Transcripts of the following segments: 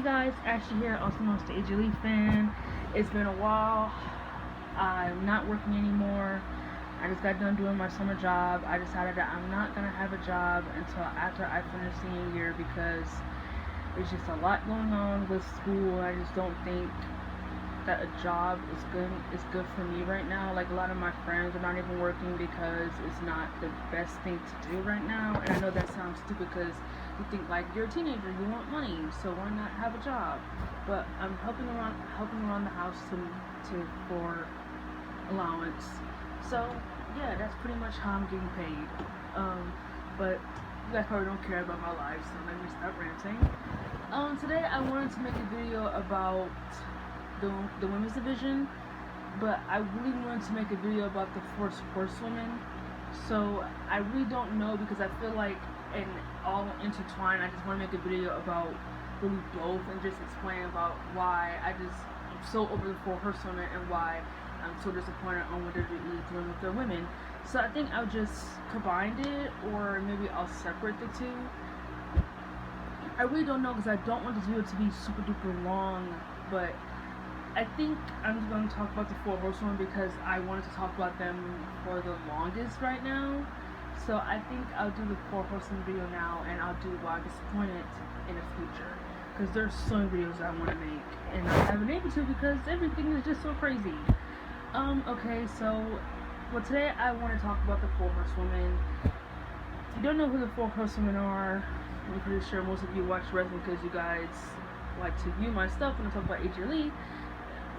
guys, Ashley here, also known as the AJ Lee fan. It's been a while. I'm not working anymore. I just got done doing my summer job. I decided that I'm not gonna have a job until after I finish senior year because there's just a lot going on with school. I just don't think that a job is good for me right now. Like a lot of my friends are not even working because it's not the best thing to do right now. And I know that sounds stupid because you think like you're a teenager, you want money, so why not have a job? But I'm helping around the house to for allowance. So yeah, that's pretty much how I'm getting paid. But you guys probably don't care about my life, so let me stop ranting. Today I wanted to make a video about the women's division, but I really wanted to make a video about the Horsewomen. So I really don't know because I feel like and all intertwined. I just want to make a video about really both and just explain about why I'm so over the Horsewomen and why I'm so disappointed on what WWE doing with their women. So I think I'll just combine it, or maybe I'll separate the two. I really don't know because I don't want this video to be super duper long, but I think I'm just going to talk about the Wwe Fourhorsewomen because I wanted to talk about them for the longest right now. So I think I'll do the Wwe Fourhorsewomen video now, and I'll do why I'm disappointed in the future. Because there's so many videos I want to make, and I haven't able to because everything is just so crazy. Okay, so today I want to talk about the Wwe Fourhorsewomen. If you don't know who the Wwe Fourhorsewomen are, I'm pretty sure most of you watch wrestling because you guys like to view my stuff when I talk about AJ Lee.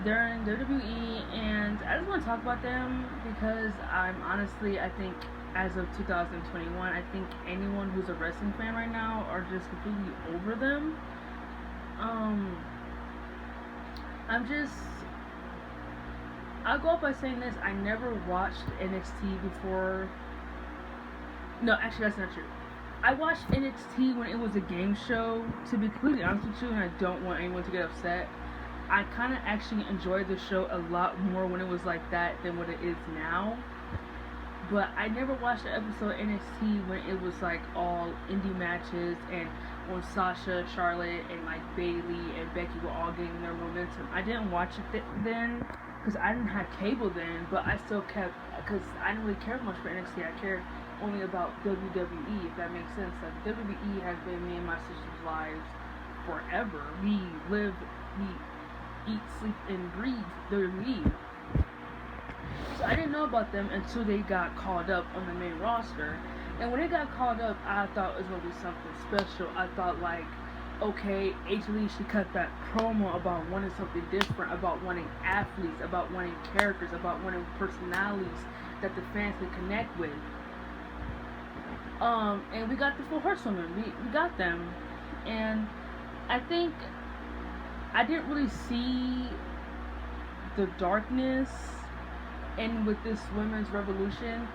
They're in WWE, and I just want to talk about them because I think as of 2021, I think anyone who's a wrestling fan right now are just completely over them. I'll go up by saying this: I never watched NXT before. No, actually, that's not true. I watched NXT when it was a game show. To be completely honest with you, and I don't want anyone to get upset, I kind of actually enjoyed the show a lot more when it was like that than what it is now. But I never watched an episode of NXT when it was like all indie matches and when Sasha, Charlotte, and like Bailey and Becky were all getting their momentum. I didn't watch it then because I didn't have cable then, but I still kept, because I didn't really care much for NXT. I cared only about WWE, if that makes sense. Like WWE has been me and my sister's lives forever. We live, we eat, sleep, and breathe WWE. So I didn't know about them until they got called up on the main roster. And when they got called up, I thought it was going to be something special. I thought like, okay, AJ Lee should cut that promo about wanting something different, about wanting athletes, about wanting characters, about wanting personalities that the fans can connect with. And we got the Wwe Fourhorsewomen. We got them. And I think I didn't really see the darkness in with this women's revolution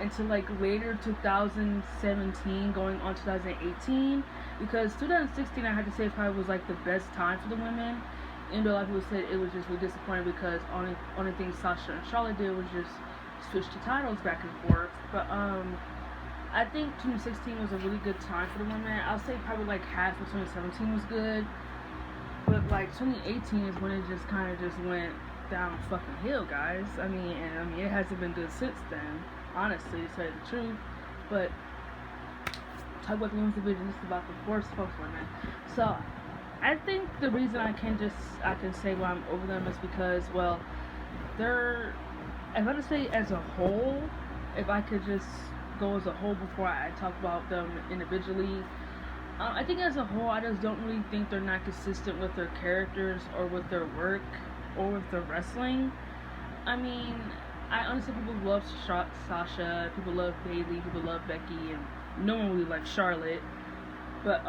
until like later 2017 going on 2018, because 2016 I had to say probably was like the best time for the women, and a lot of people said it was just really disappointing because only thing Sasha and Charlotte did was just switch the titles back and forth. But I think 2016 was a really good time for the women. I'll say probably like half of 2017 was good, but like 2018 is when it just kind of just went down a fucking hill, guys. I mean, it hasn't been good since then, honestly, to tell you the truth. But talk about the women's division, this is about the Horsewomen. So I think the reason I can say why I'm over them is because, well, they're, if I just say as a whole, if I could just go as a whole before I talk about them individually, I think as a whole, I just don't really think they're not consistent with their characters or with their work or with their wrestling. I mean, I honestly, people love Sasha, people love Bailey, people love Becky, and no one really likes Charlotte. But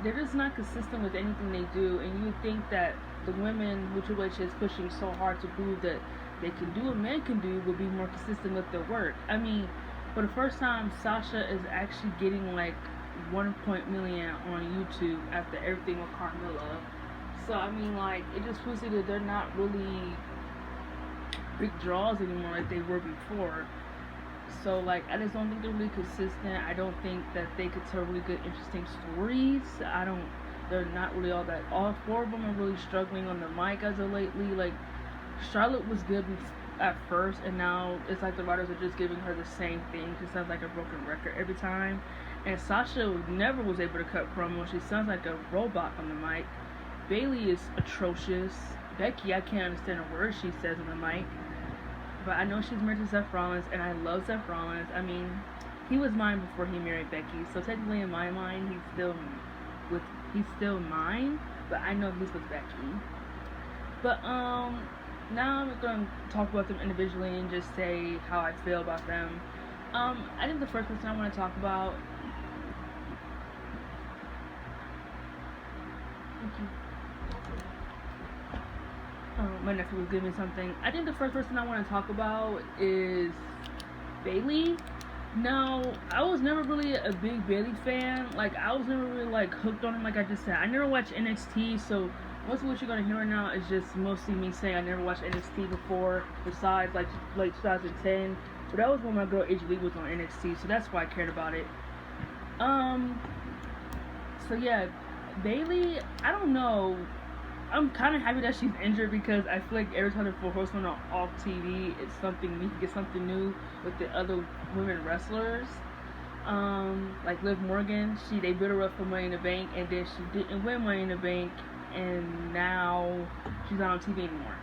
they're just not consistent with anything they do, and you would think that the women, which is pushing so hard to prove that they can do what men can do, would be more consistent with their work. I mean, for the first time, Sasha is actually getting like 1 million on YouTube after everything with Carmella. So I mean, like, it just proves that they're not really big draws anymore like they were before. So like, I just don't think they're really consistent. I don't think that they could tell really good, interesting stories. I don't they're not really all that. All four of them are really struggling on the mic as of lately. Like Charlotte was good at first, and now it's like the writers are just giving her the same thing. She sounds like a broken record every time. And Sasha never was able to cut promo. She sounds like a robot on the mic. Bailey is atrocious. Becky, I can't understand a word she says on the mic. But I know she's married to Seth Rollins, and I love Seth Rollins. I mean, he was mine before he married Becky, so technically in my mind, he's still mine. But I know he's with Becky. But now I'm gonna talk about them individually and just say how I feel about them. I think the first person I want to talk about. Thank you. My nephew was giving me something. I think the first person I want to talk about is Bailey. Now, I was never really a big Bailey fan. Like, I was never really, like, hooked on him, like I just said. I never watched NXT, so most of what you're going to hear right now is just mostly me saying I never watched NXT before, besides, like 2010. But that was when my girl AJ Lee was on NXT, so that's why I cared about it. So, yeah, Bailey, I don't know. I'm kind of happy that she's injured because I feel like every time the Four Horsewomen are off TV, it's something we can get something new with the other women wrestlers. Like Liv Morgan, they built her up for Money in the Bank, and then she didn't win Money in the Bank, and now she's not on TV anymore.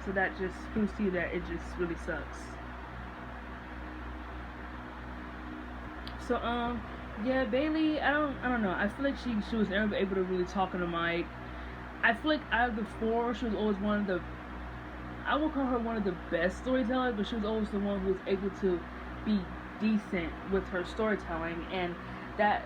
So that just proves to you that it just really sucks. So yeah, Bailey, I don't know. I feel like she was never able to really talk on the mic. I feel like out of the four, she was always one of the, I would call her one of the best storytellers, but she was always the one who was able to be decent with her storytelling, and that,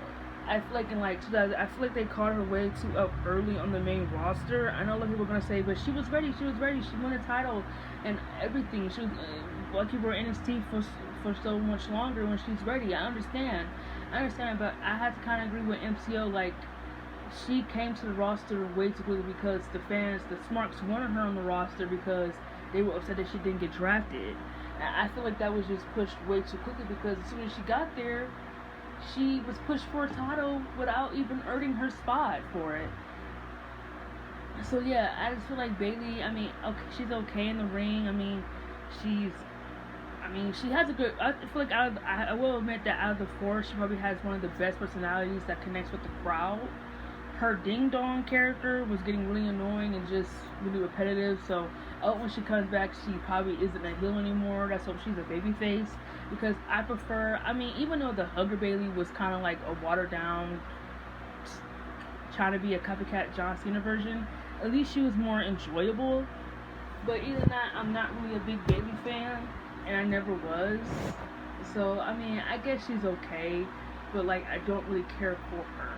I feel like in like 2000, I feel like they caught her way too up early on the main roster. I know a lot of people are going to say, but she was ready, she won a title and everything. She was lucky for NXT for so much longer when she's ready. I understand, but I have to kind of agree with MCO, like, she came to the roster way too quickly because the fans, the Smarks, wanted her on the roster because they were upset that she didn't get drafted. And I feel like that was just pushed way too quickly because as soon as she got there, she was pushed for a title without even earning her spot for it. So yeah, I just feel like Bailey, I mean, okay, she's okay in the ring. I mean, she has a good, I feel like I will admit that out of the four, she probably has one of the best personalities that connects with the crowd. Her Ding Dong character was getting really annoying and just really repetitive, so when she comes back, she probably isn't a heel anymore. That's why she's a babyface, because I prefer, I mean, even though the Hugger Bailey was kind of like a watered down, trying to be a copycat John Cena version, at least she was more enjoyable. But either that, I'm not really a big Bailey fan, and I never was. So, I mean, I guess she's okay, but like, I don't really care for her.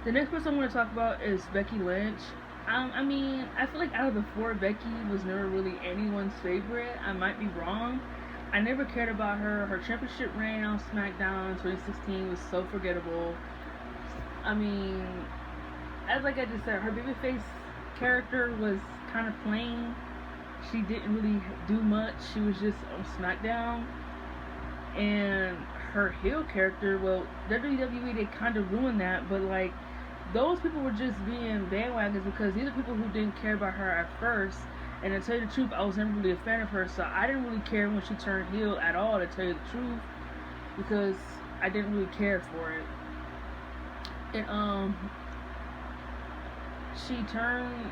The next person I want to talk about is Becky Lynch. I mean, I feel like out of the four, Becky was never really anyone's favorite. I might be wrong. I never cared about her. Her championship reign on SmackDown in 2016 was so forgettable. I mean, like I just said, her babyface character was kind of plain. She didn't really do much. She was just on SmackDown. And her heel character, well, WWE, they kind of ruined that, but like, those people were just being bandwagons because these are people who didn't care about her at first. And to tell you the truth, I was never really a fan of her, so I didn't really care when she turned heel at all, to tell you the truth, because I didn't really care for it. And she turned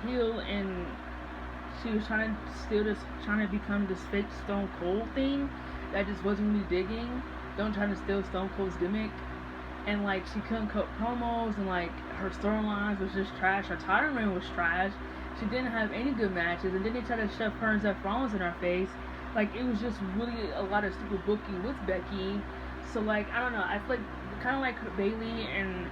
heel and she was trying to become this fake Stone Cold thing that I just wasn't really digging. Don't try to steal Stone Cold's gimmick. And like, she couldn't cut promos, and like, her storylines was just trash. Her title reign was trash. She didn't have any good matches, and then they tried to shove her and Seth Rollins in her face. Like, it was just really a lot of stupid booking with Becky. So like, I don't know, I feel like kind of like Bailey and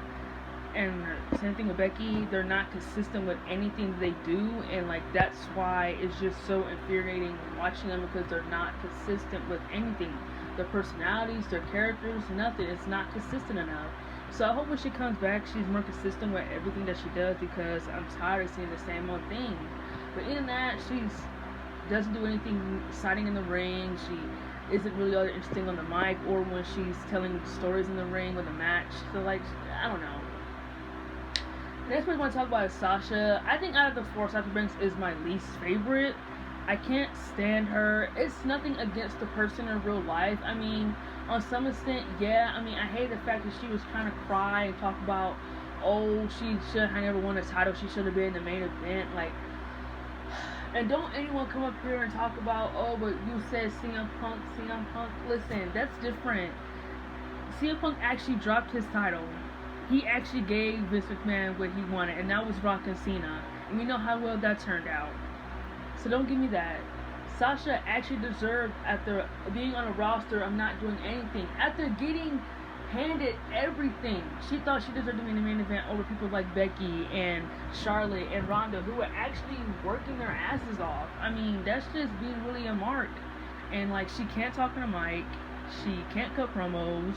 same thing with Becky, they're not consistent with anything they do, and like, that's why it's just so infuriating watching them, because they're not consistent with anything. Their personalities, their characters, nothing. It's not consistent enough. So I hope when she comes back, she's more consistent with everything that she does, because I'm tired of seeing the same old thing. But in that, she doesn't do anything exciting in the ring. She isn't really all that interesting on the mic or when she's telling stories in the ring with a match. So like, I don't know. Next person I want to talk about is Sasha. I think out of the four, Sasha Banks is my least favorite. I can't stand her. It's nothing against the person in real life. I mean, on some extent, yeah. I mean, I hate the fact that she was trying to cry and talk about, oh, she should have never won a title. She should have been in the main event. Like, and don't anyone come up here and talk about, oh, but you said CM Punk, CM Punk. Listen, that's different. CM Punk actually dropped his title. He actually gave Vince McMahon what he wanted, and that was Rock and Cena. And we know how well that turned out. So don't give me that. Sasha actually deserved, after being on a roster of not doing anything, after getting handed everything, she thought she deserved to be in the main event over people like Becky and Charlotte and Ronda, who were actually working their asses off. I mean, that's just being really a mark. And like, she can't talk on a mic, she can't cut promos.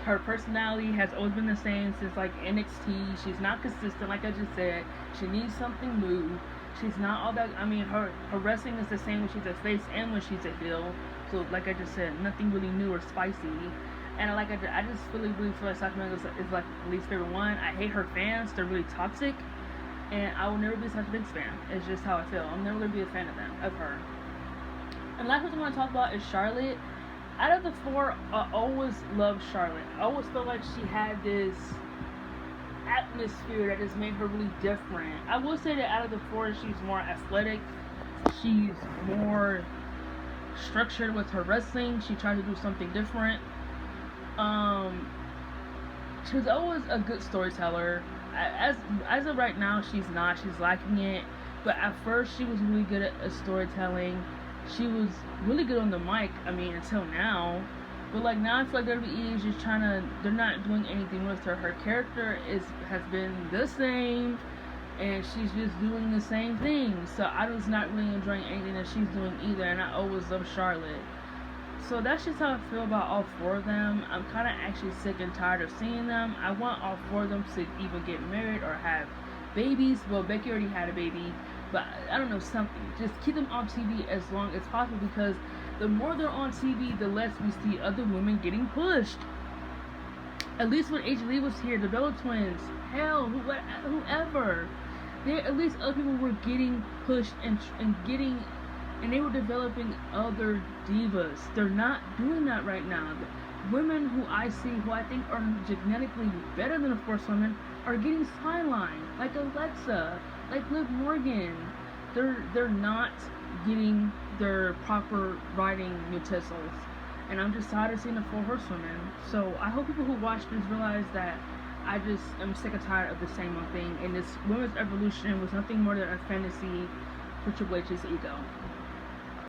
Her personality has always been the same since like NXT. She's not consistent, like I just said. She needs something new. She's not all that. I mean, her wrestling is the same when she's a face and when she's a heel. So, like I just said, nothing really new or spicy. And I just really feel like Sasha Banks is like the least favorite one. I hate her fans; they're really toxic, and I will never be a Sasha Banks fan. It's just how I feel. I'll never really be a fan of her. And last person I want to talk about is Charlotte. Out of the four, I always loved Charlotte. I always felt like she had this atmosphere that just made her really different. I will say that out of the four, she's more athletic. She's more structured with her wrestling. She tried to do something different. She was always a good storyteller. As of right now, she's not. She's lacking it. But at first, she was really good at storytelling. She was really good on the mic, I mean, until now. But like now I feel like WWE is just they're not doing anything with her. Her character has been the same, and she's just doing the same thing. So I was not really enjoying anything that she's doing either, and I always love Charlotte. So that's just how I feel about all four of them. I'm kind of actually sick and tired of seeing them. I want all four of them to either get married or have babies. Well, Becky already had a baby. But I don't know, something. Just keep them on TV as long as possible, because the more they're on TV, the less we see other women getting pushed. At least when AJ Lee was here, the Bella Twins, hell, whoever. At least other people were getting pushed and they were developing other divas. They're not doing that right now. The women who I see, who I think are genetically better than the Horsewomen, are getting sidelined, like Alexa, like Liv Morgan. They're not getting their proper writing utensils, and I'm just tired of seeing the Four Horsewomen. So I hope people who watch this realize that I just am sick and tired of the same old thing, and this women's evolution was nothing more than a fantasy for Triple H's ego.